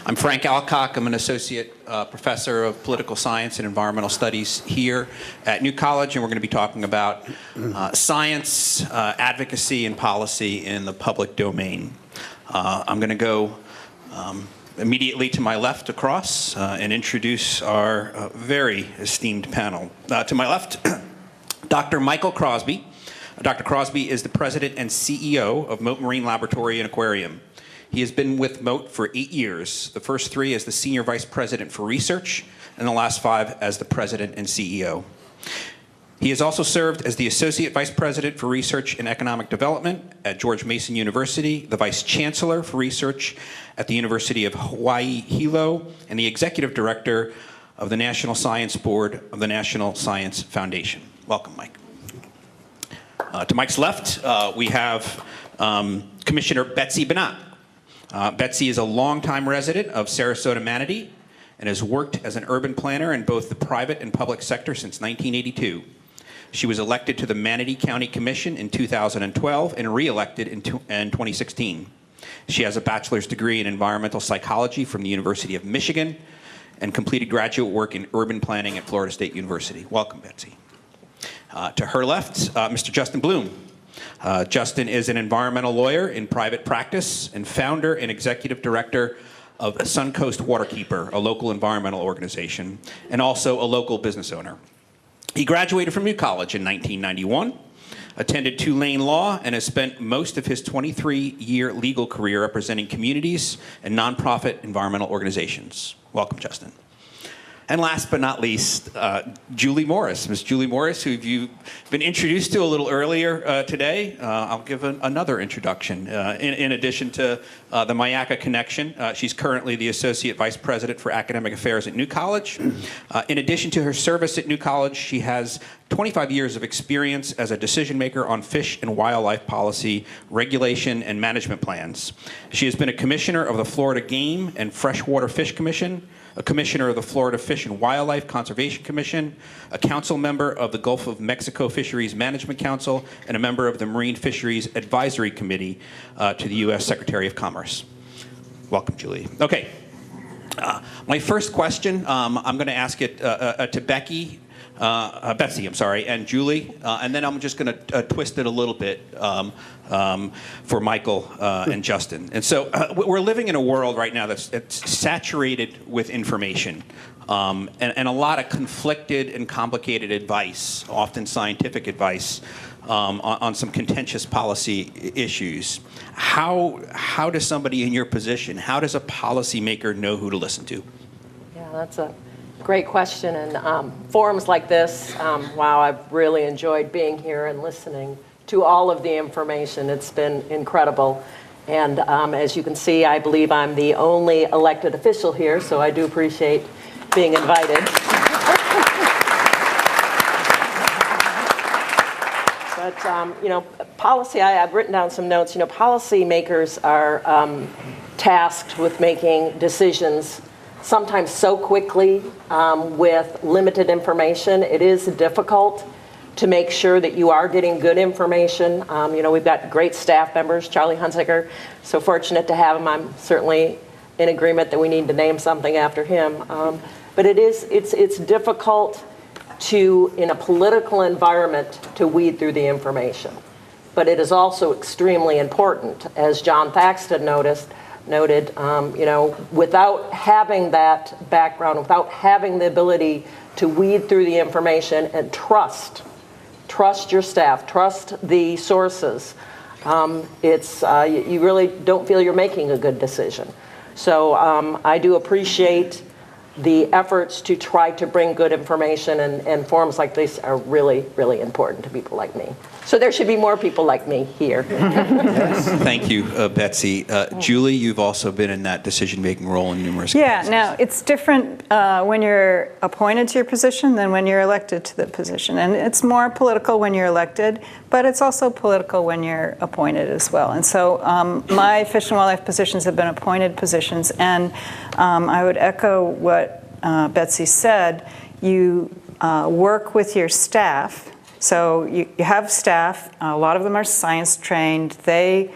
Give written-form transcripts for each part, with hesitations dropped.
I'm Frank Alcock. I'm an associate professor of political science and environmental studies here at New College, and we're going to be talking about science, advocacy, and policy in the public domain. I'm going to go immediately to my left across and introduce our very esteemed panel. To my left, Dr. Michael Crosby. Dr. Crosby is the president and CEO of Mote Marine Laboratory and Aquarium. He has been with Mote for 8 years, the first 3 as the Senior Vice President for Research, and the last 5 as the President and CEO. He has also served as the Associate Vice President for Research and Economic Development at George Mason University, the Vice Chancellor for Research at the University of Hawaii Hilo, and the Executive Director of the National Science Board of the National Science Foundation. Welcome, Mike. To Mike's left, we have Commissioner Betsy Bennett. Betsy is a longtime resident of Sarasota, Manatee, and has worked as an urban planner in both the private and public sector since 1982. She was elected to the Manatee County Commission in 2012 and re-elected in 2016. She has a bachelor's degree in environmental psychology from the University of Michigan and completed graduate work in urban planning at Florida State University. Welcome, Betsy. To her left, Mr. Justin Bloom. Justin is an environmental lawyer in private practice and founder and executive director of Suncoast Waterkeeper, a local environmental organization, and also a local business owner. He graduated from New College in 1991, attended Tulane Law, and has spent most of his 23-year legal career representing communities and nonprofit environmental organizations. Welcome, Justin. And last but not least, Julie Morris. Ms. Julie Morris, who you've been introduced to a little earlier today. I'll give another introduction. In addition to the Mayaka connection, she's currently the Associate Vice President for Academic Affairs at New College. In addition to her service at New College, she has 25 years of experience as a decision maker on fish and wildlife policy, regulation, and management plans. She has been a commissioner of the Florida Game and Freshwater Fish Commission, a commissioner of the Florida Fish and Wildlife Conservation Commission, a council member of the Gulf of Mexico Fisheries Management Council, and a member of the Marine Fisheries Advisory Committee to the U.S. Secretary of Commerce. Welcome, Julie. Okay. My first question, I'm going to ask it to Betsy, and Julie, and then I'm just going to twist it a little bit for Michael and Justin. And so we're living in a world right now that's saturated with information and a lot of conflicted and complicated advice, often scientific advice, on some contentious policy issues. How does somebody in your position, how does a policymaker know who to listen to? Yeah, that's a great question, and forums like this, wow, I've really enjoyed being here and listening to all of the information. It's been incredible, and as you can see, I believe I'm the only elected official here, so I do appreciate being invited. But, you know, policy, I've written down some notes. You know, policymakers are tasked with making decisions sometimes so quickly with limited information. It is difficult to make sure that you are getting good information. You know, we've got great staff members. Charlie Hunziker, so fortunate to have him. I'm certainly in agreement that we need to name something after him. But it's difficult to, in a political environment, to weed through the information. But it is also extremely important, as John Thaxton noted, you know, without having that background, without having the ability to weed through the information and trust your staff, trust the sources, you really don't feel you're making a good decision. So I do appreciate the efforts to try to bring good information, and forums like this are really, really important to people like me. So there should be more people like me here. Yes. Thank you, Betsy. Julie, you've also been in that decision-making role in numerous cases. Now it's different when you're appointed to your position than when you're elected to the position. And it's more political when you're elected, but it's also political when you're appointed as well. And so my fish and wildlife positions have been appointed positions, and I would echo what Betsy said. You work with your staff. So you have staff, a lot of them are science trained. They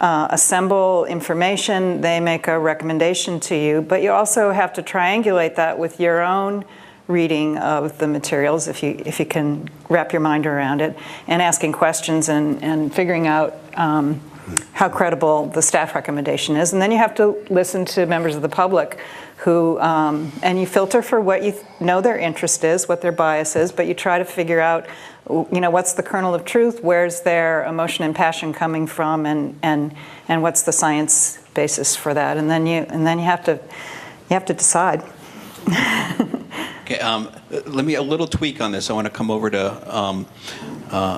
assemble information, they make a recommendation to you, but you also have to triangulate that with your own reading of the materials, if you can wrap your mind around it, and asking questions and figuring out how credible the staff recommendation is. And then you have to listen to members of the public who, and you filter for what you know their interest is, what their bias is, but you try to figure out, what's the kernel of truth, where's their emotion and passion coming from, and what's the science basis for that, and then you have to decide. Okay, let me a little tweak on this. I want to come over to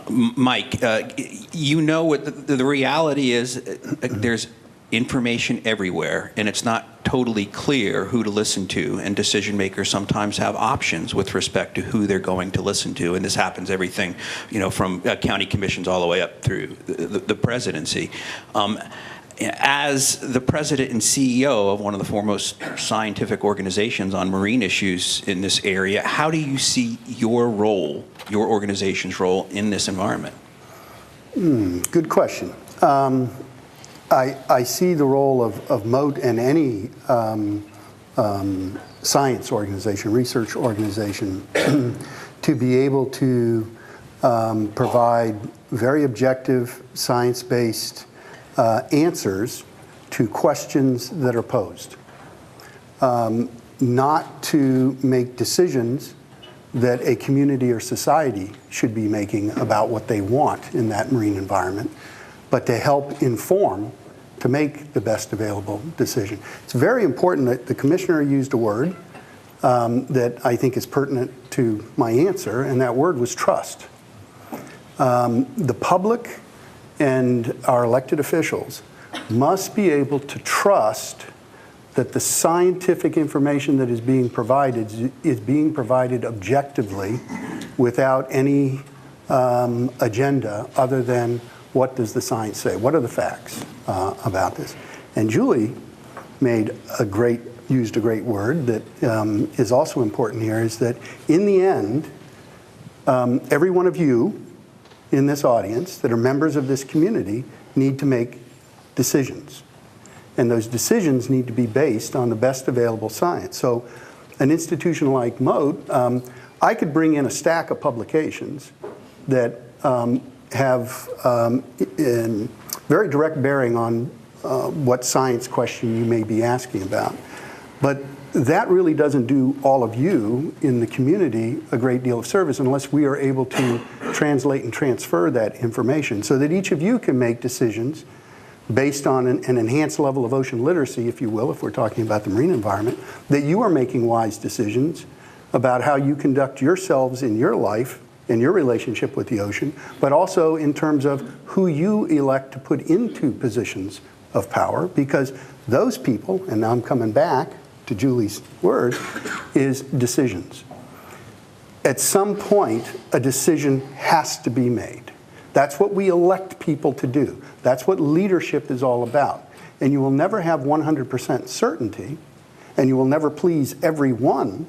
Mike. What the reality is. There's information everywhere, and it's not totally clear who to listen to, and decision makers sometimes have options with respect to who they're going to listen to, and this happens everything, from county commissions all the way up through the presidency. As the president and CEO of one of the foremost scientific organizations on marine issues in this area, how do you see your organization's role in this environment? Good question. I see the role of Mote and any science organization, research organization, to be able to provide very objective, science-based answers to questions that are posed. Not to make decisions that a community or society should be making about what they want in that marine environment, but to help inform, to make the best available decision. It's very important that the commissioner used a word that I think is pertinent to my answer, and that word was trust. The public and our elected officials must be able to trust that the scientific information that is being provided objectively without any agenda other than what does the science say? What are the facts about this? And Julie used a great word that is also important here, is that in the end, every one of you in this audience that are members of this community need to make decisions. And those decisions need to be based on the best available science. So an institution like Mote, I could bring in a stack of publications that have very direct bearing on what science question you may be asking about. But that really doesn't do all of you in the community a great deal of service unless we are able to translate and transfer that information so that each of you can make decisions based on an enhanced level of ocean literacy, if you will, if we're talking about the marine environment, that you are making wise decisions about how you conduct yourselves in your life, in your relationship with the ocean, but also in terms of who you elect to put into positions of power, because those people, and now I'm coming back to Julie's word, is decisions. At some point, a decision has to be made. That's what we elect people to do. That's what leadership is all about. And you will never have 100% certainty, and you will never please everyone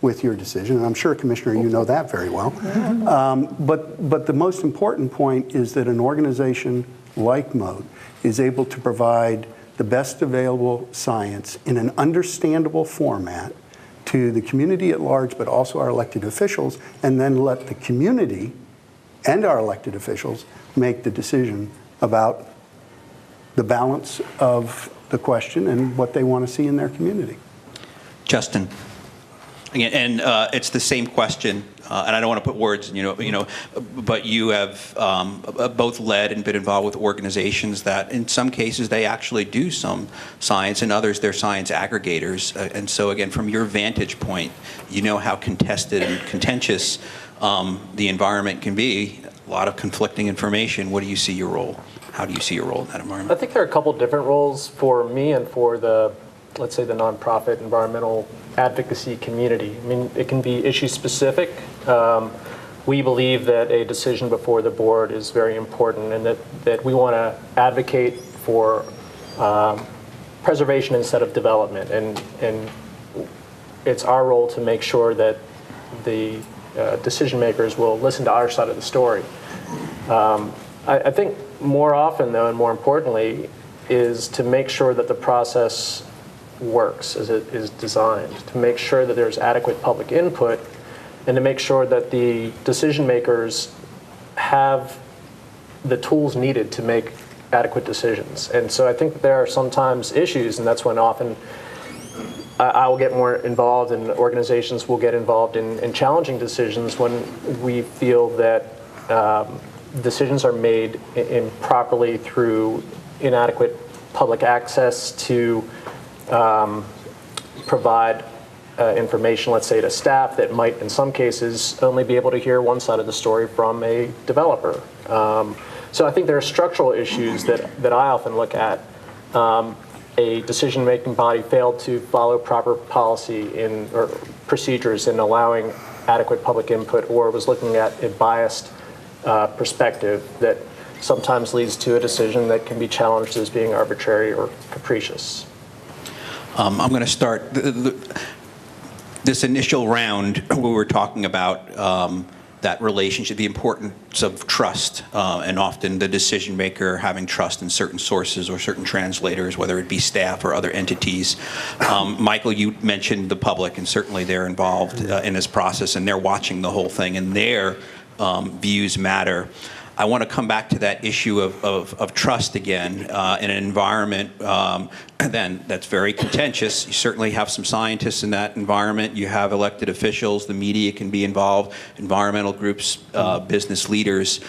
with your decision. And I'm sure, Commissioner, you know that very well. But the most important point is that an organization like Mote is able to provide the best available science in an understandable format to the community at large, but also our elected officials, and then let the community and our elected officials make the decision about the balance of the question and what they want to see in their community. Justin. Again, and it's the same question, and I don't want to put words, but you have both led and been involved with organizations that, in some cases, they actually do some science, and others they're science aggregators. And so, again, from your vantage point, you know how contested and contentious the environment can be. A lot of conflicting information. What do you see your role? How do you see your role in that environment? I think there are a couple different roles for me and for the, let's say, the nonprofit environmental advocacy community. I mean, it can be issue specific. We believe that a decision before the board is very important, and that we want to advocate for preservation instead of development. And it's our role to make sure that the decision makers will listen to our side of the story. I think more often, though, and more importantly, is to make sure that the process works as it is designed, to make sure that there's adequate public input, and to make sure that the decision makers have the tools needed to make adequate decisions. And so I think that there are sometimes issues, and that's when often I will get more involved, and organizations will get involved in challenging decisions when we feel that decisions are made improperly through inadequate public access to provide information, let's say, to staff that might, in some cases, only be able to hear one side of the story from a developer. So I think there are structural issues that I often look at. A decision-making body failed to follow proper policy or procedures in allowing adequate public input, or was looking at a biased perspective that sometimes leads to a decision that can be challenged as being arbitrary or capricious. I'm going to start this initial round where we're talking about that relationship, the importance of trust, and often the decision maker having trust in certain sources or certain translators, whether it be staff or other entities. Michael, you mentioned the public, and certainly they're involved in this process, and they're watching the whole thing, and their views matter. I want to come back to that issue of trust again in an environment then that's very contentious. You certainly have some scientists in that environment. You have elected officials. The media can be involved, environmental groups, business leaders.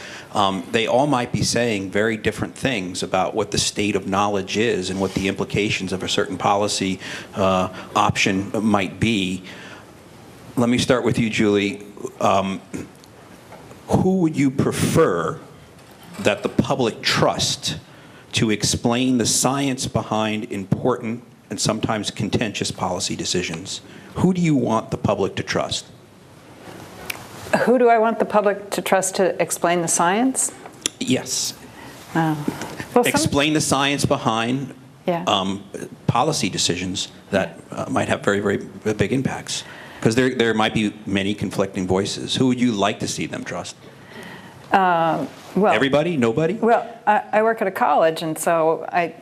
They all might be saying very different things about what the state of knowledge is and what the implications of a certain policy option might be. Let me start with you, Julie. Who would you prefer that the public trust to explain the science behind important and sometimes contentious policy decisions? Who do you want the public to trust? Who do I want the public to trust to explain the science? Yes. Well, Explain the science behind Yeah. Policy decisions that might have very, very big impacts. Because there might be many conflicting voices. Who would you like to see them trust? Well, everybody? Nobody? Well, I work at a college, and so I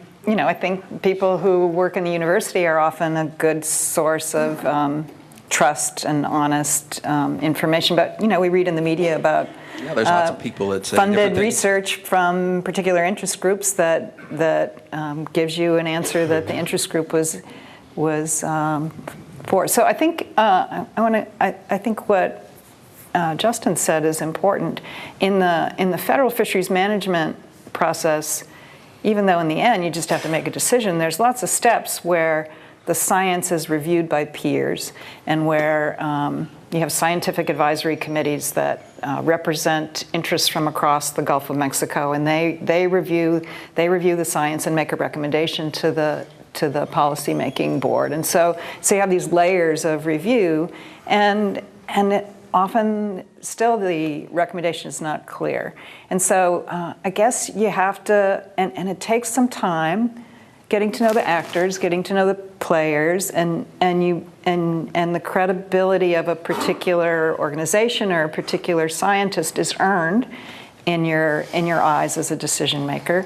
think people who work in the university are often a good source of trust and honest information. But we read in the media about there's lots of people that say funded different things. research from particular interest groups that gives you an answer that the interest group was for. So I think I think what Justin said is important in the federal fisheries management process. Even though in the end you just have to make a decision, there's lots of steps where the science is reviewed by peers, and where you have scientific advisory committees that represent interests from across the Gulf of Mexico, and they review the science and make a recommendation to the policymaking board. And so you have these layers of review, and often still the recommendation is not clear. And so I guess you have to, and it takes some time getting to know the actors, getting to know the players, and the credibility of a particular organization or a particular scientist is earned in your eyes as a decision maker.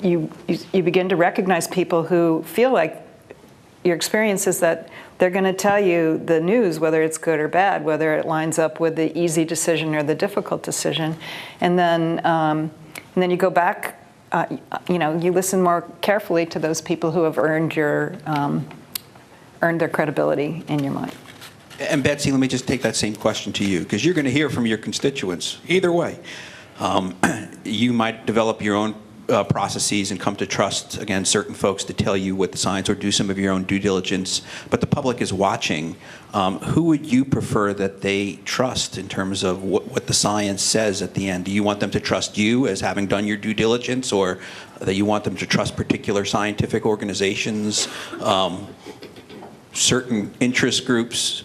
You begin to recognize people who feel like your experience is that they're going to tell you the news, whether it's good or bad, whether it lines up with the easy decision or the difficult decision, and then you go back. You listen more carefully to those people who have earned their credibility in your mind. And Betsy, let me just take that same question to you, because you're going to hear from your constituents either way. You might develop your own processes and come to trust, again, certain folks to tell you what the science, or do some of your own due diligence, but the public is watching. Who would you prefer that they trust in terms of what the science says at the end? Do you want them to trust you as having done your due diligence, or that you want them to trust particular scientific organizations, certain interest groups?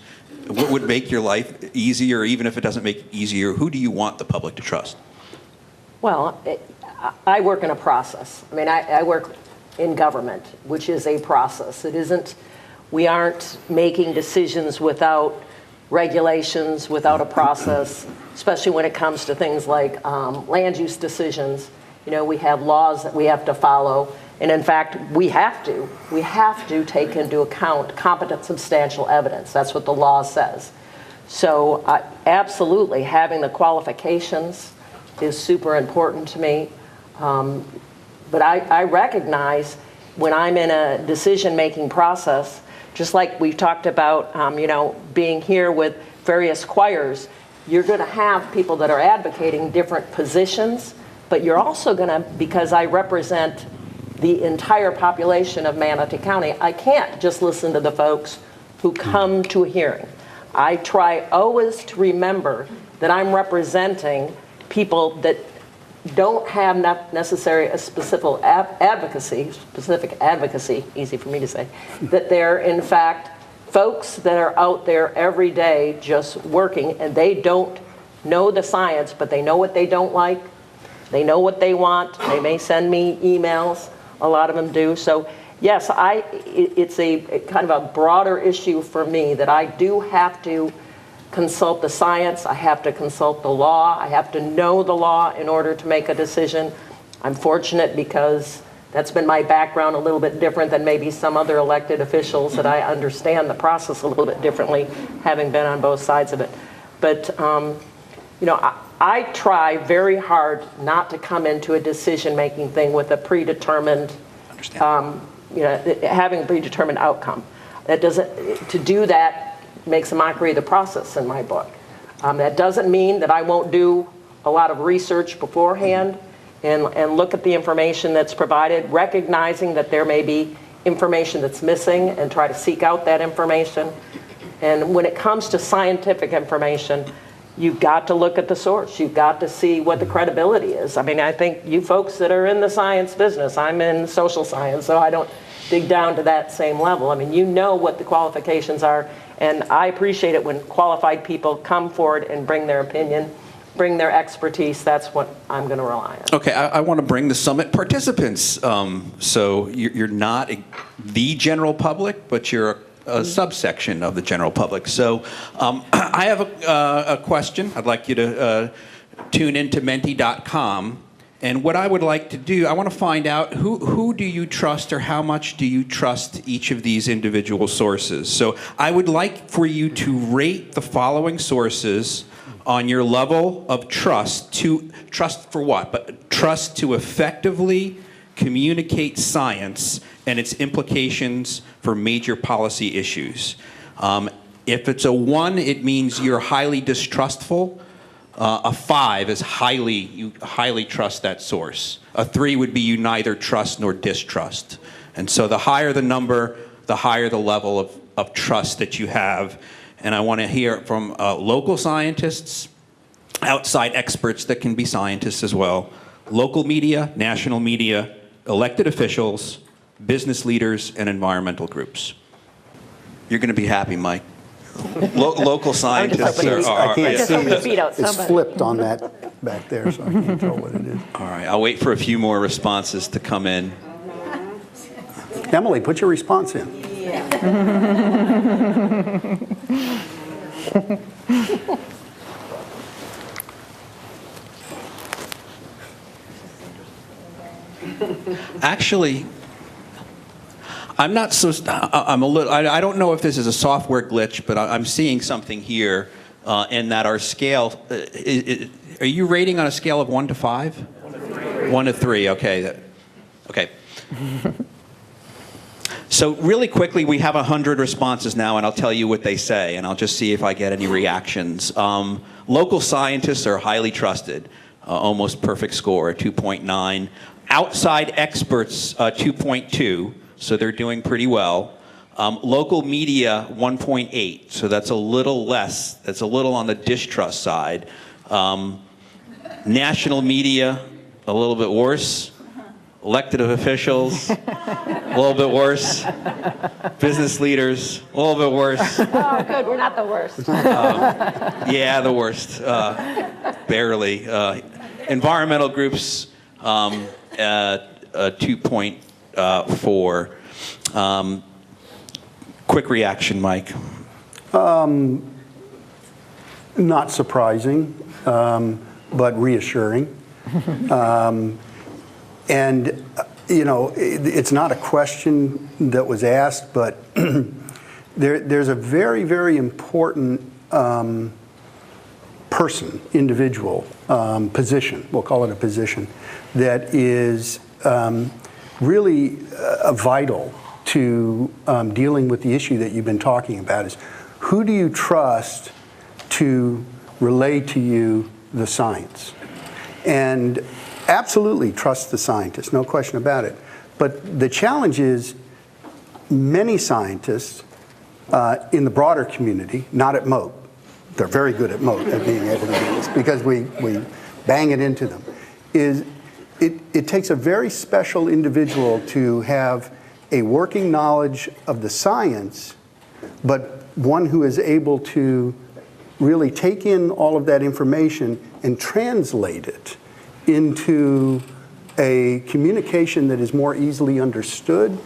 What would make your life easier, even if it doesn't make it easier? Who do you want the public to trust? Well, I work in a process. I mean, I work in government, which is a process. It isn't, we aren't making decisions without regulations without a process, especially when it comes to things like land use decisions. You know, we have laws that we have to follow. And in fact, we have to take into account competent substantial evidence. That's what the law says. So absolutely, having the qualifications is super important to me. But I recognize when I'm in a decision-making process, just like we talked about, you know, being here with various choirs, you're going to have people that are advocating different positions, but you're also going to, because I represent the entire population of Manatee County, I can't just listen to the folks who come to a hearing. I try always to remember that I'm representing people that don't have necessarily a specific advocacy, easy for me to say, that they're in fact folks that are out there every day just working, and they don't know the science, but they know what they don't like, they know what they want, they may send me emails, a lot of them do. So yes, it's a kind of a broader issue for me that I do have to consult the science, I have to consult the law, I have to know the law in order to make a decision. I'm fortunate because that's been my background, a little bit different than maybe some other elected officials, that I understand the process a little bit differently, having been on both sides of it. But you know, I try very hard not to come into a decision-making thing with a predetermined, you know, having a predetermined outcome. That doesn't, to do that makes a mockery of the process in my book. That doesn't mean that I won't do a lot of research beforehand and look at the information that's provided, recognizing that there may be information that's missing and try to seek out that information. And when it comes to scientific information, you've got to look at the source. You've got to see what the credibility is. I mean, I think you folks that are in the science business, I'm in social science, so I don't dig down to that same level. I mean, you know what the qualifications are, and I appreciate it when qualified people come forward and bring their opinion, bring their expertise. That's what I'm going to rely on. Okay, I want to bring the summit participants. So you're not the general public, but you're a subsection of the general public. So I have a question. I'd like you to tune into menti.com. And what I would like to do, I want to find out who do you trust, or how much do you trust each of these individual sources. So I would like for you to rate the following sources on your level of trust. To trust for what? But trust to effectively communicate science and its implications for major policy issues. If it's a 1, it means you're highly distrustful. A 5 is you highly trust that source. A 3 would be you neither trust nor distrust. And so the higher the number, the higher the level of trust that you have. And I want to hear from local scientists, outside experts that can be scientists as well, local media, national media, elected officials, business leaders, and environmental groups. You're going to be happy, Mike. Local scientists I can't see it. it's flipped on that back there, so I can't tell what it is. All right, I'll wait for a few more responses to come in. Emily, put your response in. Actually, I'm not so. I'm a little. I don't know if this is a software glitch, but I'm seeing something here, in that our scale. Are you rating on a scale of 1 to 5? 1 to 3. 1 to 3. Okay. Okay. So really quickly, we have 100 responses now, and I'll tell you what they say, and I'll just see if I get any reactions. Local scientists are highly trusted, almost perfect score, 2.9. Outside experts, 2.2. So they're doing pretty well. Local media, 1.8, so that's a little less. That's a little on the distrust side. National media, a little bit worse. Elected officials, a little bit worse. Business leaders, a little bit worse. Oh, good, we're not the worst. Yeah, the worst, barely. Environmental groups, 2.4. Quick reaction, Mike. not surprising, but reassuring. And, you know, it's not a question that was asked, but there's a very, very important person, individual, position, we'll call it a position, that is really vital to dealing with the issue that you've been talking about, is who do you trust to relay to you the science? And absolutely trust the scientists, no question about it. But the challenge is many scientists in the broader community, not at Mote, they're very good at Mote at being able to do this because we bang it into them, is it takes a very special individual to have a working knowledge of the science, but one who is able to really take in all of that information and translate it into a communication that is more easily understood.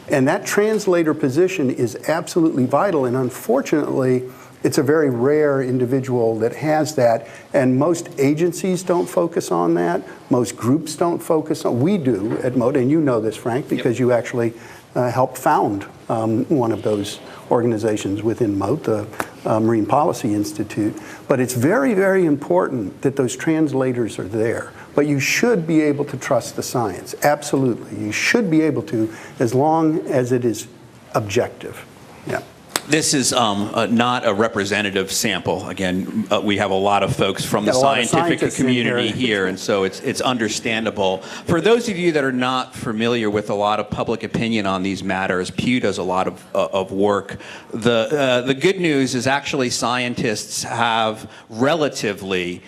And that translator position is absolutely vital, and unfortunately, it's a very rare individual that has that, and most agencies don't focus on that. Most groups don't focus on. We do at Mote, and you know this, Frank, because you actually helped found one of those organizations within Mote, the Marine Policy Institute. But it's very, very important that those translators are there. But you should be able to trust the science. Absolutely. You should be able to, as long as it is objective. Yeah. This is not a representative sample. Again, we have a lot of folks from the scientific community here, and so it's understandable. For those of you that are not familiar with a lot of public opinion on these matters, Pew does a lot of work. The good news is actually scientists have relatively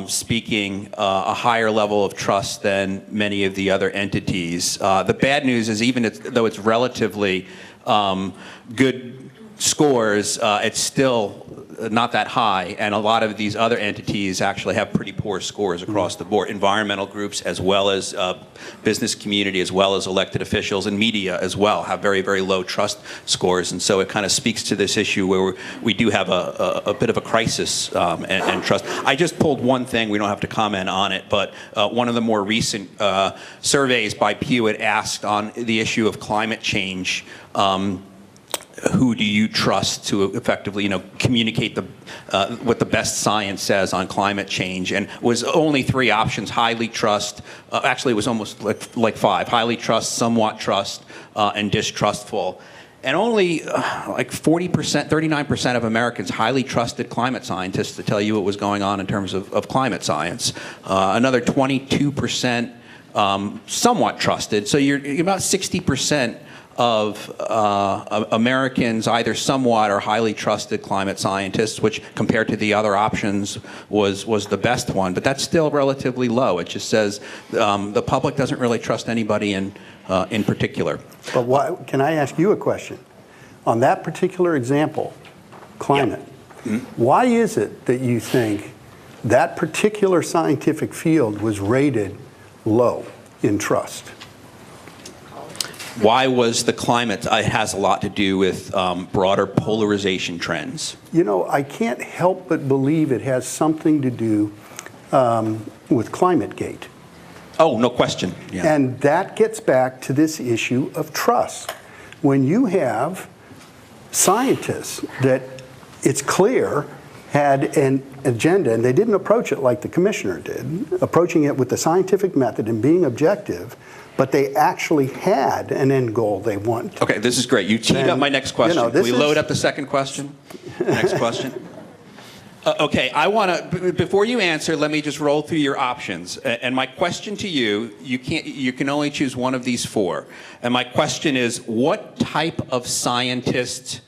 speaking, a higher level of trust than many of the other entities. The bad news is even though it's relatively good scores, it's still not that high, and a lot of these other entities actually have pretty poor scores across the board. Environmental groups, as well as business community, as well as elected officials, and media as well, have very, very low trust scores, and so it kind of speaks to this issue where we do have a bit of a crisis and trust. I just pulled one thing, we don't have to comment on it, but one of the more recent surveys by Pew had asked on the issue of climate change, who do you trust to effectively, communicate what the best science says on climate change? And was only 3 options: highly trust, actually it was almost like 5, highly trust, somewhat trust, and distrustful. And only like 40%, 39% of Americans highly trusted climate scientists to tell you what was going on in terms of climate science. Another 22% somewhat trusted. So you're about 60% of Americans either somewhat or highly trusted climate scientists, which compared to the other options was the best one. But that's still relatively low. It just says the public doesn't really trust anybody in particular. But why, can I ask you a question? On that particular example, climate, why is it that you think that particular scientific field was rated low in trust? Why was the climate? It has a lot to do with broader polarization trends. I can't help but believe it has something to do with ClimateGate. Oh, no question. Yeah. And that gets back to this issue of trust. When you have scientists that it's clear had an agenda, and they didn't approach it like the commissioner did, approaching it with the scientific method and being objective, but they actually had an end goal they want. Okay, this is great. You teed up my next question. Can we load up the second question? Next question. Okay, I want to, before you answer, let me just roll through your options. And my question to you, you can only choose one of these 4. And my question is, what type of scientist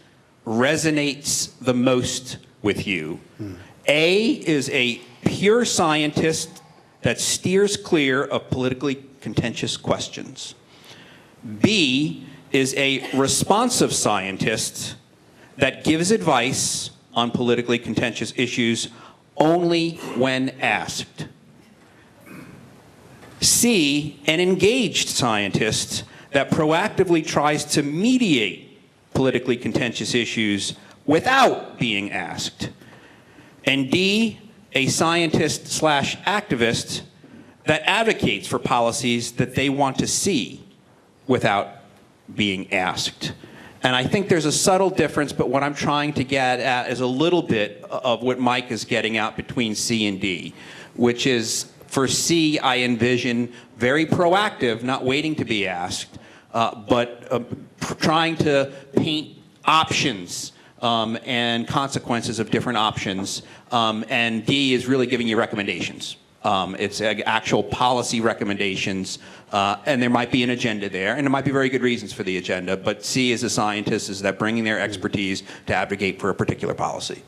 resonates the most with you? A is a pure scientist that steers clear of politically contentious questions. B is a responsive scientist that gives advice on politically contentious issues only when asked. C, an engaged scientist that proactively tries to mediate politically contentious issues without being asked. and D, a scientist slash activist that advocates for policies that they want to see without being asked. And I think there's a subtle difference, but what I'm trying to get at is a little bit of what Mike is getting at between C and D, which is for C, I envision very proactive, not waiting to be asked, but trying to paint options and consequences of different options. And D is really giving you recommendations. It's actual policy recommendations, and there might be an agenda there, and there might be very good reasons for the agenda, but C as a scientist is that bringing their expertise to advocate for a particular policy.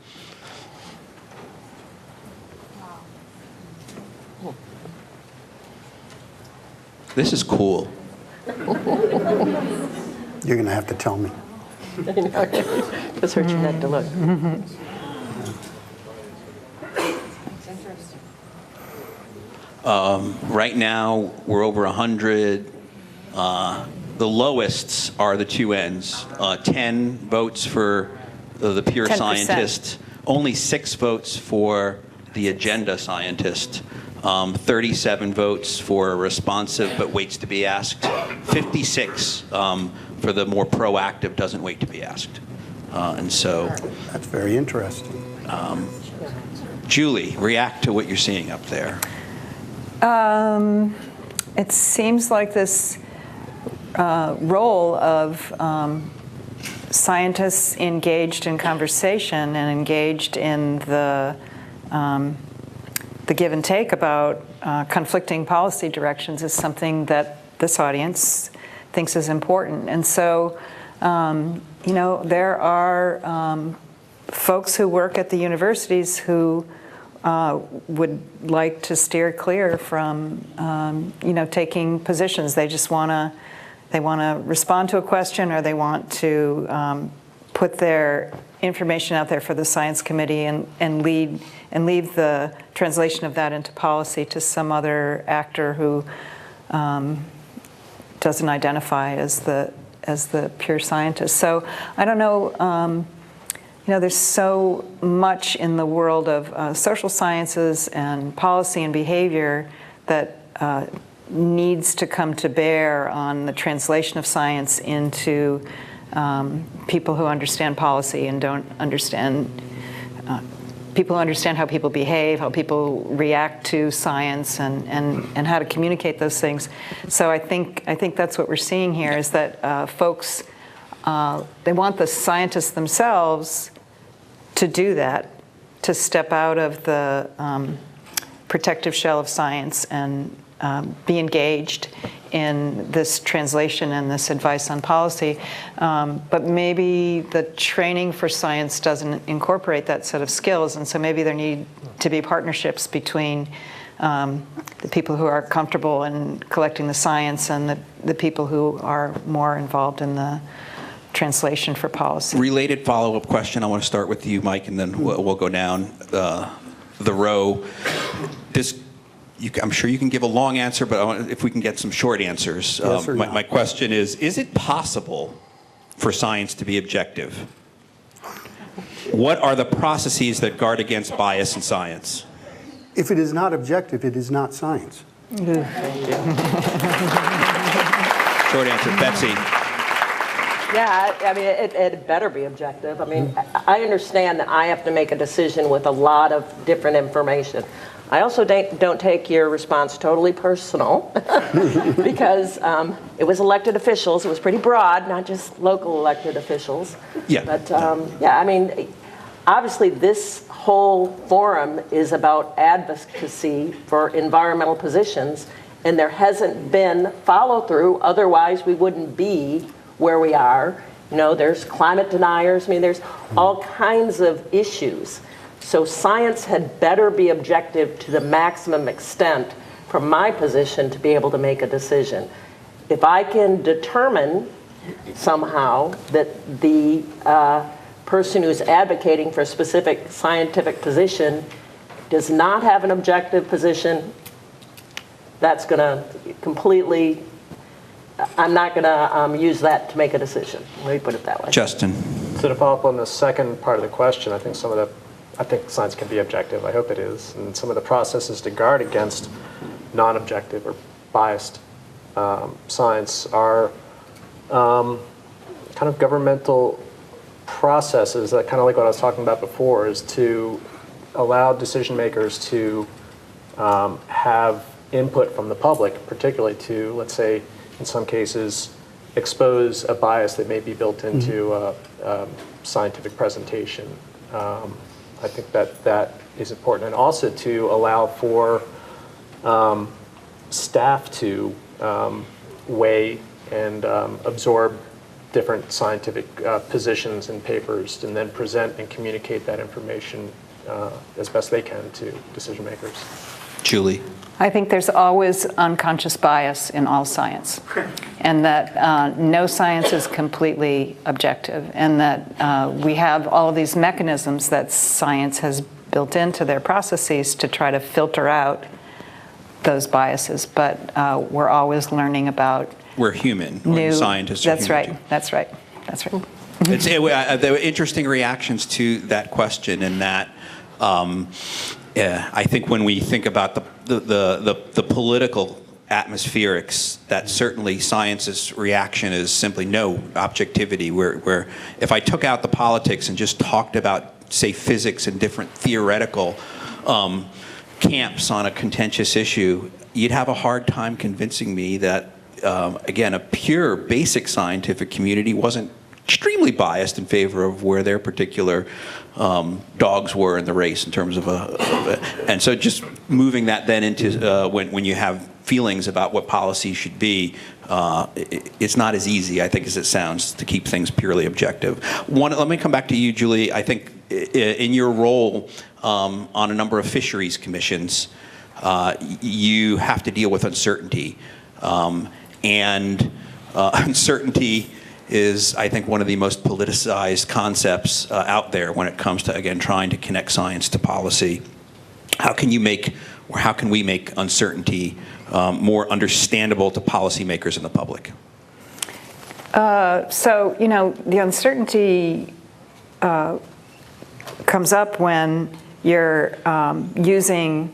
This is cool. You're going to have to tell me. Just hurt your neck to look. Right now, we're over 100. The lowest are the two ends. 10 votes for the pure 10%. scientist, only 6 votes for the agenda scientist, 37 votes for a responsive but waits to be asked, 56 for the more proactive doesn't wait to be asked. And so, That's very interesting. Julie, react to what you're seeing up there. It seems like this role of scientists engaged in conversation and engaged in the give and take about conflicting policy directions is something that this audience thinks is important. And so, there are folks who work at the universities who would like to steer clear from, taking positions. They just want to respond to a question, or they want to put their information out there for the science committee and leave the translation of that into policy to some other actor who doesn't identify as the pure scientist. So I don't know. There's so much in the world of social sciences and policy and behavior that needs to come to bear on the translation of science into people who understand policy and don't understand, people who understand how people behave, how people react to science, and how to communicate those things. So I think that's what we're seeing here is that folks, they want the scientists themselves to do that, to step out of the protective shell of science and be engaged in this translation and this advice on policy. But maybe the training for science doesn't incorporate that set of skills, and so maybe there need to be partnerships between the people who are comfortable in collecting the science and the people who are more involved in the translation for policy. Related follow-up question. I want to start with you, Mike, and then we'll go down the row. I'm sure you can give a long answer, but if we can get some short answers. Yes or no. My question is it possible for science to be objective? What are the processes that guard against bias in science? If it is not objective, it is not science. Short answer. Betsy. Yeah, I mean, it better be objective. I mean, I understand that I have to make a decision with a lot of different information. I also don't take your response totally personal because it was elected officials. It was pretty broad, not just local elected officials. Yeah. But I mean, obviously this whole forum is about advocacy for environmental positions, and there hasn't been follow-through. Otherwise, we wouldn't be where we are. There's climate deniers. I mean, there's all kinds of issues. So science had better be objective to the maximum extent from my position to be able to make a decision. If I can determine somehow that the person who's advocating for a specific scientific position does not have an objective position, that's going to completely, I'm not going to use that to make a decision. Let me put it that way. Justin. So to follow up on the second part of the question, I think some of the I think science can be objective. I hope it is. And some of the processes to guard against non-objective or biased science are kind of governmental processes that, kind of like what I was talking about before, is to allow decision makers to have input from the public, particularly to, let's say, in some cases, expose a bias that may be built into a scientific presentation. I think that is important. And also to allow for staff to weigh and absorb different scientific positions and papers, and then present and communicate that information as best they can to decision makers. Julie? I think there's always unconscious bias in all science, and that no science is completely objective, and that we have all of these mechanisms that science has built into their processes to try to filter out those biases, but we're always learning about We're human. New scientists are That's human, right. too. That's right. That's right. There were interesting reactions to that question, in that I think when we think about the political atmospherics, that certainly science's reaction is simply no objectivity, where if I took out the politics and just talked about, say, physics and different theoretical camps on a contentious issue, you'd have a hard time convincing me that, again, a pure basic scientific community wasn't extremely biased in favor of where their particular dogs were in the race in terms of and so just moving that then into when you have feelings about what policy should be, it's not as easy, I think, as it sounds to keep things purely objective. Let me come back to you, Julie. I think in your role on a number of fisheries commissions, you have to deal with uncertainty, and uncertainty is, I think, one of the most politicized concepts out there when it comes to, again, trying to connect science to policy. How can you make, or how can we make uncertainty more understandable to policymakers and the public? So, the uncertainty comes up when you're using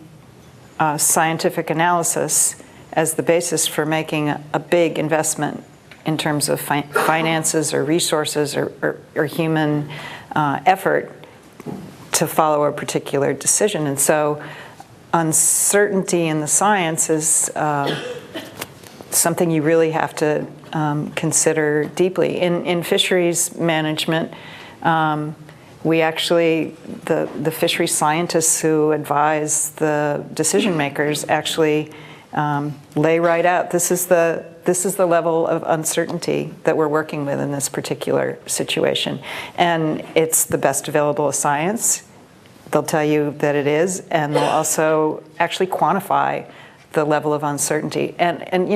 scientific analysis as the basis for making a big investment in terms of finances or resources or human effort to follow a particular decision. And so uncertainty in the science is something you really have to consider deeply. In fisheries management, we actually, the fishery scientists who advise the decision makers actually lay right out, this is the level of uncertainty that we're working with in this particular situation. And it's the best available science. They'll tell you that it is, and they'll also actually quantify the level of uncertainty. And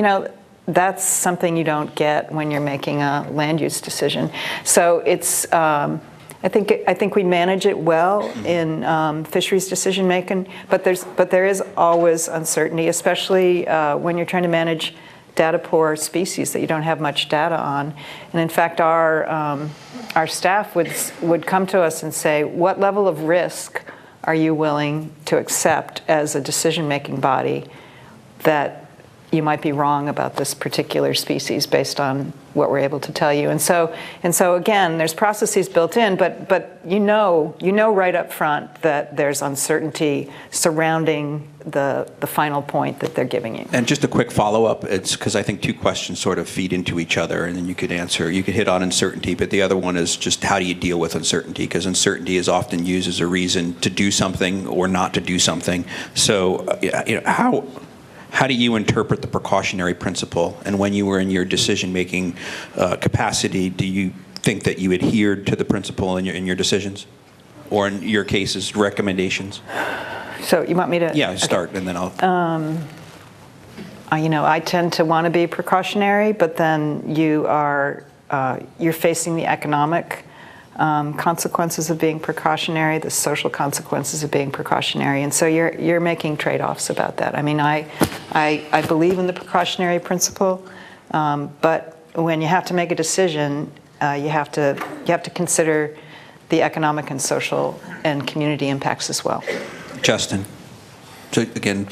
that's something you don't get when you're making a land use decision. So it's, I think we manage it well in fisheries decision making, but there is always uncertainty, especially when you're trying to manage data poor species that you don't have much data on. And in fact, our staff would come to us and say, what level of risk are you willing to accept as a decision-making body that you might be wrong about this particular species based on what we're able to tell you? And so again, there's processes built in, but you know right up front that there's uncertainty surrounding the final point that they're giving you. And just a quick follow-up, it's because I think two questions sort of feed into each other, and then you could hit on uncertainty, but the other one is just how do you deal with uncertainty? Because uncertainty is often used as a reason to do something or not to do something. So how do you interpret the precautionary principle? And when you were in your decision-making capacity, do you think that you adhered to the principle in your decisions? Or in your cases, recommendations? So you want me to? Yeah, start, okay. And then I'll... I tend to want to be precautionary, but then you're facing the economic consequences of being precautionary, the social consequences of being precautionary, and so you're making trade-offs about that. I mean, I believe in the precautionary principle, but when you have to make a decision, you have to consider the economic and social and community impacts as well. Justin, so again,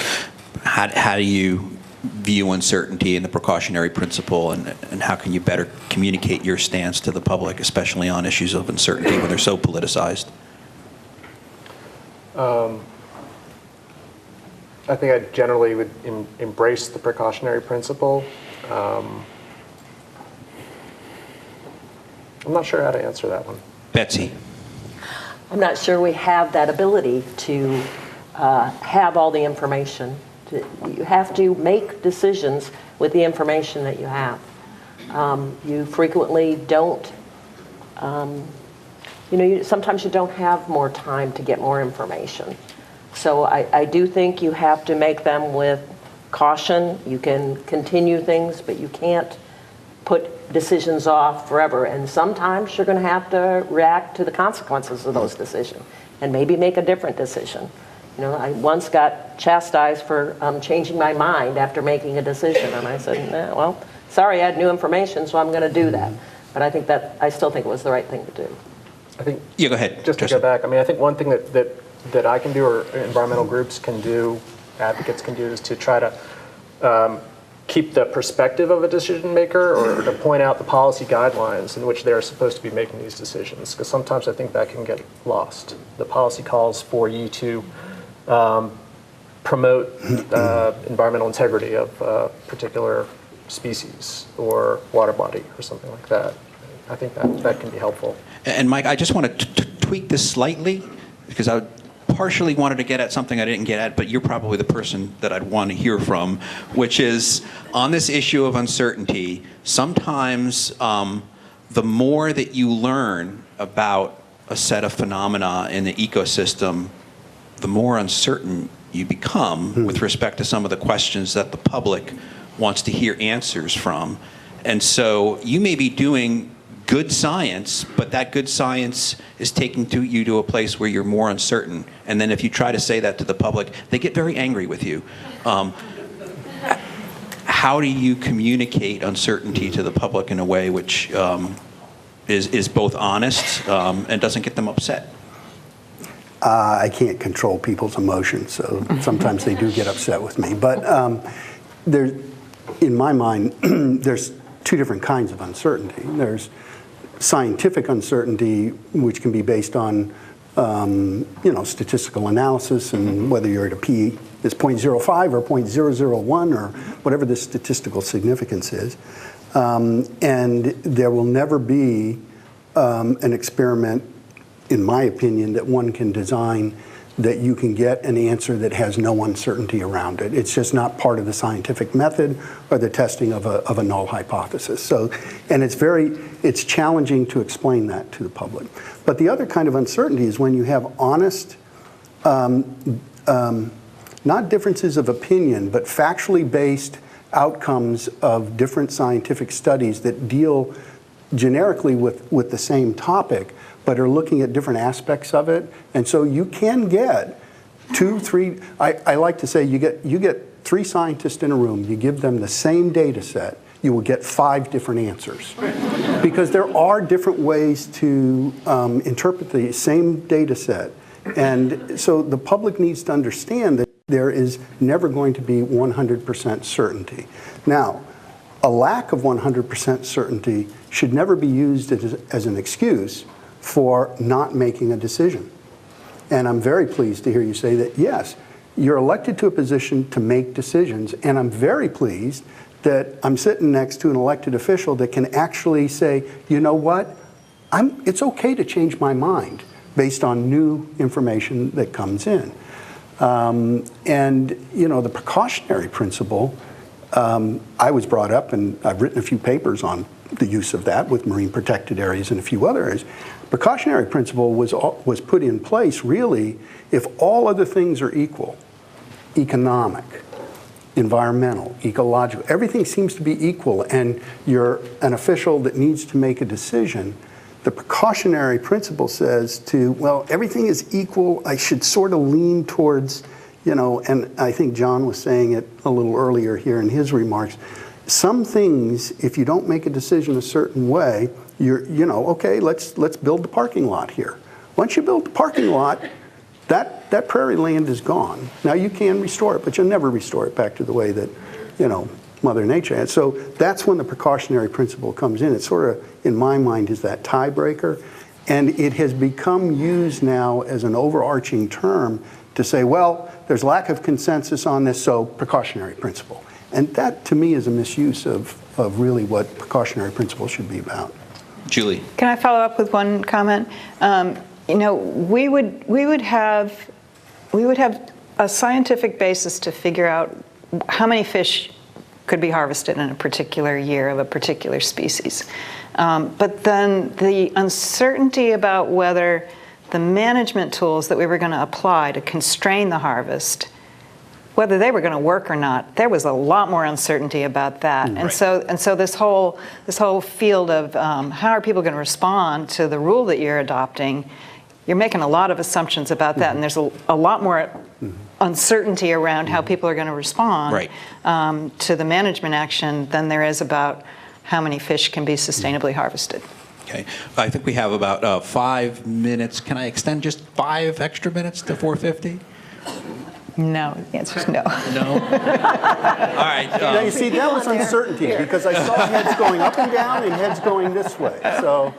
how do you view uncertainty and the precautionary principle, and how can you better communicate your stance to the public, especially on issues of uncertainty when they're so politicized? I think I generally would embrace the precautionary principle. I'm not sure how to answer that one. Betsy. I'm not sure we have that ability to have all the information. You have to make decisions with the information that you have. You frequently don't, sometimes you don't have more time to get more information. So I do think you have to make them with caution. You can continue things, but you can't put decisions off forever. And sometimes you're going to have to react to the consequences of those decisions and maybe make a different decision. I once got chastised for changing my mind after making a decision, and I said, well, sorry, I had new information, so I'm going to do that. But I still think it was the right thing to do. I think. Yeah, go ahead. Just to go back, I think one thing that I can do, or environmental groups can do, advocates can do, is to try to keep the perspective of a decision maker, or to point out the policy guidelines in which they're supposed to be making these decisions. Because sometimes I think that can get lost. The policy calls for you to promote environmental integrity of a particular species or water body or something like that. I think that can be helpful. And Mike, I just want to tweak this slightly, because I partially wanted to get at something I didn't get at, but you're probably the person that I'd want to hear from, which is on this issue of uncertainty, sometimes the more that you learn about a set of phenomena in the ecosystem, the more uncertain you become with respect to some of the questions that the public wants to hear answers from. And so you may be doing good science, but that good science is taking you to a place where you're more uncertain. And then if you try to say that to the public, they get very angry with you. How do you communicate uncertainty to the public in a way which is both honest and doesn't get them upset? I can't control people's emotions, so sometimes they do get upset with me. But in my mind, there's two different kinds of uncertainty. There's scientific uncertainty, which can be based on statistical analysis, and whether you're at a p is 0.05 or 0.001 or whatever the statistical significance is. And there will never be an experiment, in my opinion, that one can design that you can get an answer that has no uncertainty around it. It's just not part of the scientific method or the testing of a null hypothesis. So, and it's challenging to explain that to the public. But the other kind of uncertainty is when you have honest, not differences of opinion, but factually based outcomes of different scientific studies that deal generically with the same topic, but are looking at different aspects of it. And so you can get 2, 3, I like to say you get 3 scientists in a room, you give them the same data set, you will get 5 different answers. Because there are different ways to interpret the same data set. And so the public needs to understand that there is never going to be 100% certainty. Now, a lack of 100% certainty should never be used as an excuse for not making a decision. And I'm very pleased to hear you say that, yes, you're elected to a position to make decisions, and I'm very pleased that I'm sitting next to an elected official that can actually say, you know what, it's okay to change my mind based on new information that comes in. And, the precautionary principle, I was brought up, and I've written a few papers on the use of that with marine protected areas and a few other areas. Precautionary principle was put in place really if all other things are equal, economic, environmental, ecological, everything seems to be equal, and you're an official that needs to make a decision. The precautionary principle says everything is equal, I should sort of lean towards, and I think John was saying it a little earlier here in his remarks, some things, if you don't make a decision a certain way, okay, let's build the parking lot here. Once you build the parking lot, that prairie land is gone. Now you can restore it, but you'll never restore it back to the way that, Mother Nature had. So that's when the precautionary principle comes in. It sort of, in my mind, is that tiebreaker. And it has become used now as an overarching term to say, well, there's lack of consensus on this, so precautionary principle. And that, to me, is a misuse of really what precautionary principle should be about. Julie. Can I follow up with one comment? We would have a scientific basis to figure out how many fish could be harvested in a particular year of a particular species. But then the uncertainty about whether the management tools that we were going to apply to constrain the harvest, whether they were going to work or not, there was a lot more uncertainty about that. And so this whole field of how are people going to respond to the rule that you're adopting, you're making a lot of assumptions about that, and there's a lot more uncertainty around how people are going to respond to the management action than there is about how many fish can be sustainably harvested. Okay, I think we have about 5 minutes. Can I extend just 5 extra minutes to 4:50? No, the answer is no. No? All right. Now, you see, that was uncertainty, because I saw heads going up and down and heads going this way. So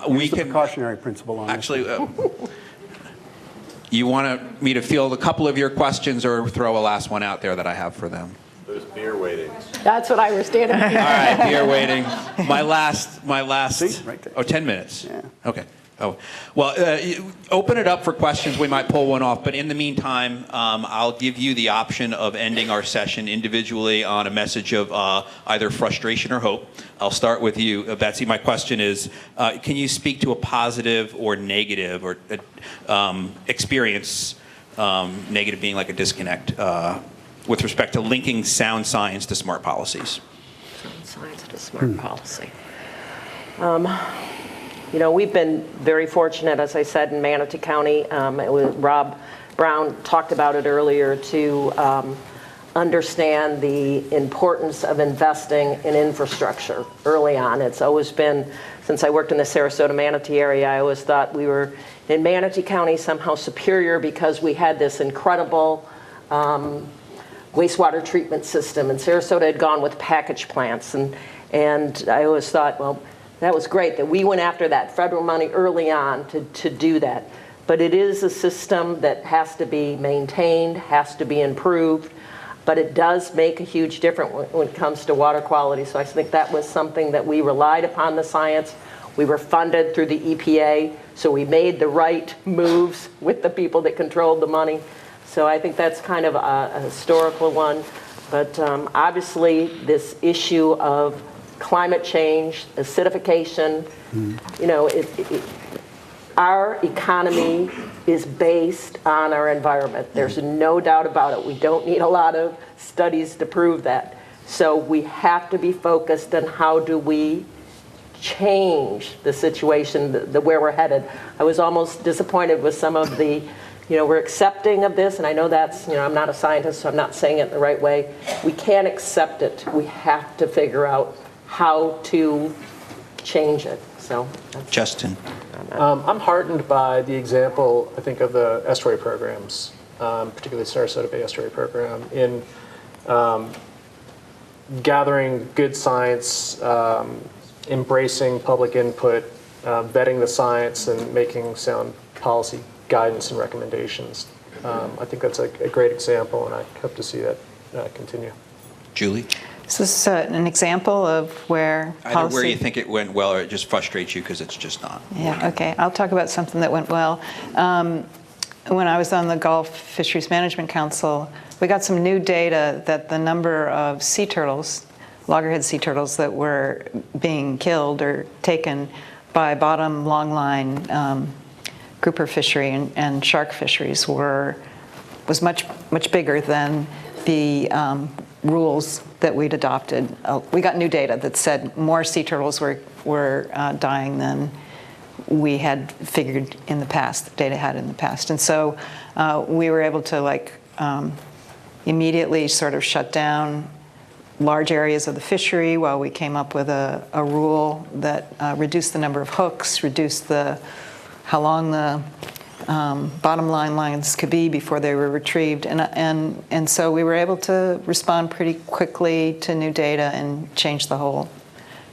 we use the can precautionary principle on actually. You want me to field a couple of your questions or throw a last one out there that I have for them? There's beer waiting. That's what I was standing All right, beer waiting. My last. See, right there. 10 minutes. Yeah. Okay. Oh, well, open it up for questions. We might pull one off, but in the meantime, I'll give you the option of ending our session individually on a message of either frustration or hope. I'll start with you, Betsy. My question is, can you speak to a positive or negative or experience, negative being like a disconnect, with respect to linking sound science to smart policies? Science to smart policy. We've been very fortunate, as I said, in Manatee County. Rob Brown talked about it earlier, to understand the importance of investing in infrastructure early on. It's always been, since I worked in the Sarasota-Manatee area, I always thought we were in Manatee County somehow superior because we had this incredible wastewater treatment system, and Sarasota had gone with package plants, and I always thought, well, that was great that we went after that federal money early on to do that. But it is a system that has to be maintained, has to be improved, but it does make a huge difference when it comes to water quality. So I think that was something that we relied upon the science. We were funded through the EPA, so we made the right moves with the people that controlled the money. So I think that's kind of a historical one. But obviously this issue of climate change, acidification, our economy is based on our environment. There's no doubt about it. We don't need a lot of studies to prove that. So we have to be focused on how do we change the situation, where we're headed. I was almost disappointed with some of the, we're accepting of this, and I know that's, I'm not a scientist, so I'm not saying it the right way. We can't accept it. We have to figure out how to change it. So, Justin. I'm heartened by the example, I think, of the estuary programs, particularly the Sarasota Bay Estuary Program, in gathering good science, embracing public input, vetting the science, and making sound policy guidance and recommendations. I think that's a great example, and I hope to see that continue. Julie? Is this an example of where policy... Either where you think it went well or it just frustrates you because it's just not. Yeah, okay. I'll talk about something that went well. When I was on the Gulf Fisheries Management Council, we got some new data that the number of sea turtles, loggerhead sea turtles, that were being killed or taken by bottom longline grouper fishery and shark fisheries was much bigger than the rules that we'd adopted. We got new data that said more sea turtles were dying than we had figured in the past, the data had in the past. And so we were able to immediately sort of shut down large areas of the fishery while we came up with a rule that reduced the number of hooks, reduced the how long the bottom line lines could be before they were retrieved. And so we were able to respond pretty quickly to new data and change the whole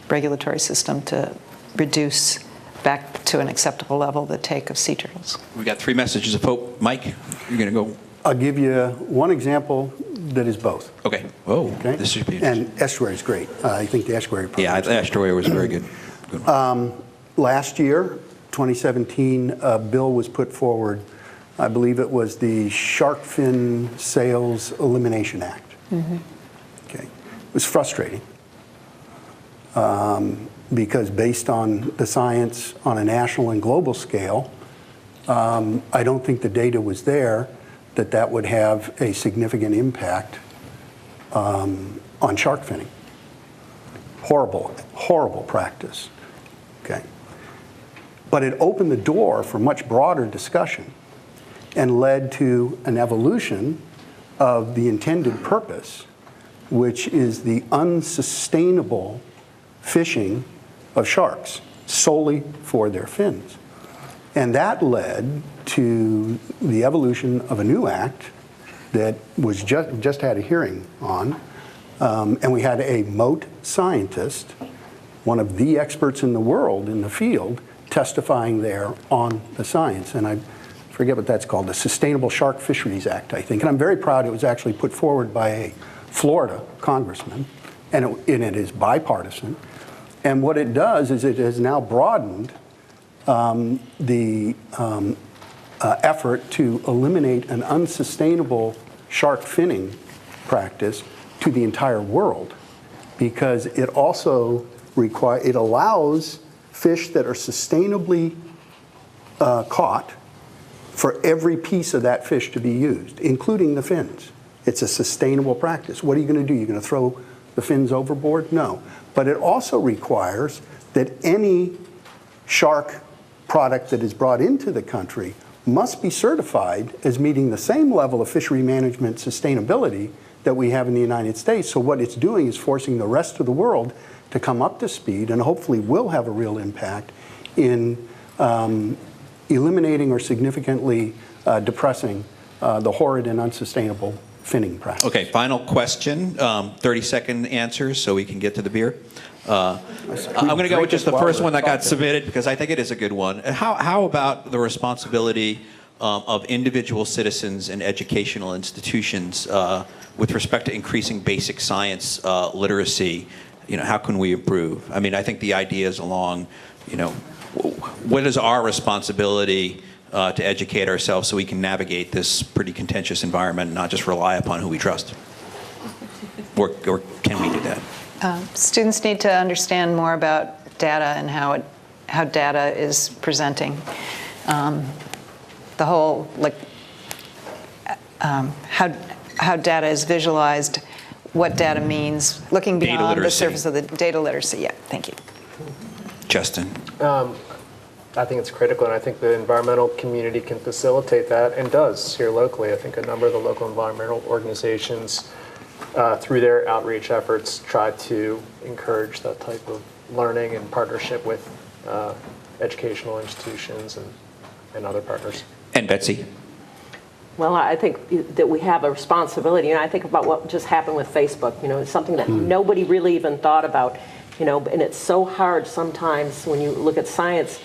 regulatory system to reduce back to an acceptable level the take of sea turtles. We got 3 messages of hope. Mike, you're going to go. I'll give you one example that is both. Okay. Oh, Okay? this should be interesting. And estuary is great. I think the estuary program. Yeah, the estuary was very good. Good one. Last year, 2017, a bill was put forward. I believe it was the Shark Fin Sales Elimination Act. Okay. It was frustrating because based on the science on a national and global scale, I don't think the data was there that would have a significant impact on shark finning. Horrible, horrible practice. Okay. But it opened the door for much broader discussion and led to an evolution of the intended purpose, which is the unsustainable fishing of sharks solely for their fins. And that led to the evolution of a new act that was just had a hearing on, and we had a Mote scientist, one of the experts in the world in the field, testifying there on the science. And I forget what that's called, the Sustainable Shark Fisheries Act, I think. And I'm very proud it was actually put forward by a Florida congressman, and it is bipartisan. And what it does is it has now broadened the effort to eliminate an unsustainable shark finning practice to the entire world, because it also it allows fish that are sustainably caught for every piece of that fish to be used, including the fins. It's a sustainable practice. What are you going to do? You're going to throw the fins overboard? No. But it also requires that any shark product that is brought into the country must be certified as meeting the same level of fishery management sustainability that we have in the United States. So what it's doing is forcing the rest of the world to come up to speed, and hopefully will have a real impact in eliminating or significantly depressing the horrid and unsustainable finning practice. Okay, final question, 30-second answers so we can get to the beer. I'm going to go with just the first one that got submitted because I think it is a good one. How about the responsibility of individual citizens and educational institutions with respect to increasing basic science literacy? You know, how can we improve? I mean, I think the idea is along, you know, what is our responsibility to educate ourselves so we can navigate this pretty contentious environment and not just rely upon who we trust? Or can we do that? Students need to understand more about data and how data is presenting. The whole, like, how data is visualized, what data means, looking beyond the surface of the data literacy. Yeah, thank you. Justin? I think it's critical, and I think the environmental community can facilitate that and does here locally. I think a number of the local environmental organizations, through their outreach efforts, try to encourage that type of learning and partnership with educational institutions and other partners. And Betsy? Well, I think that we have a responsibility. You know, I think about what just happened with Facebook. You know, it's something that nobody really even thought about. You know, and it's so hard sometimes when you look at science.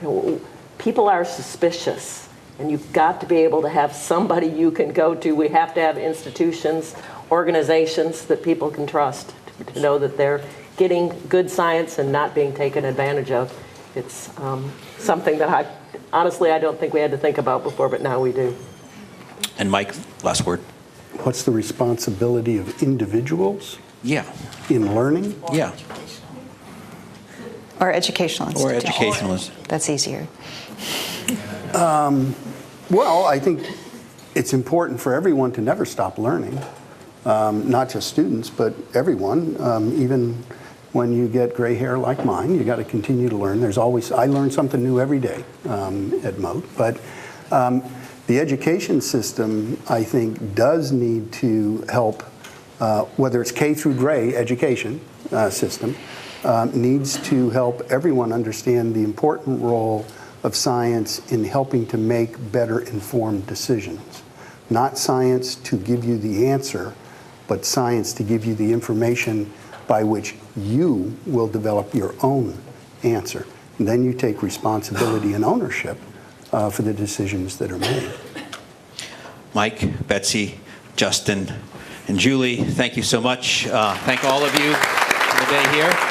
You know, people are suspicious, and you've got to be able to have somebody you can go to. We have to have institutions, organizations that people can trust to know that they're getting good science and not being taken advantage of. It's something that honestly I don't think we had to think about before, but now we do. And Mike, last word. What's the responsibility of individuals in learning? Yeah. Or educational institutions. Or educationalists. That's easier. Well, I think it's important for everyone to never stop learning, not just students, but everyone. Even when you get gray hair like mine, you got to continue to learn. I learn something new every day at Mote. But the education system, I think, does need to help, whether it's K through gray education system, needs to help everyone understand the important role of science in helping to make better informed decisions. Not science to give you the answer, but science to give you the information by which you will develop your own answer. And then you take responsibility and ownership for the decisions that are made. Mike, Betsy, Justin, and Julie, thank you so much. Thank all of you for the day here.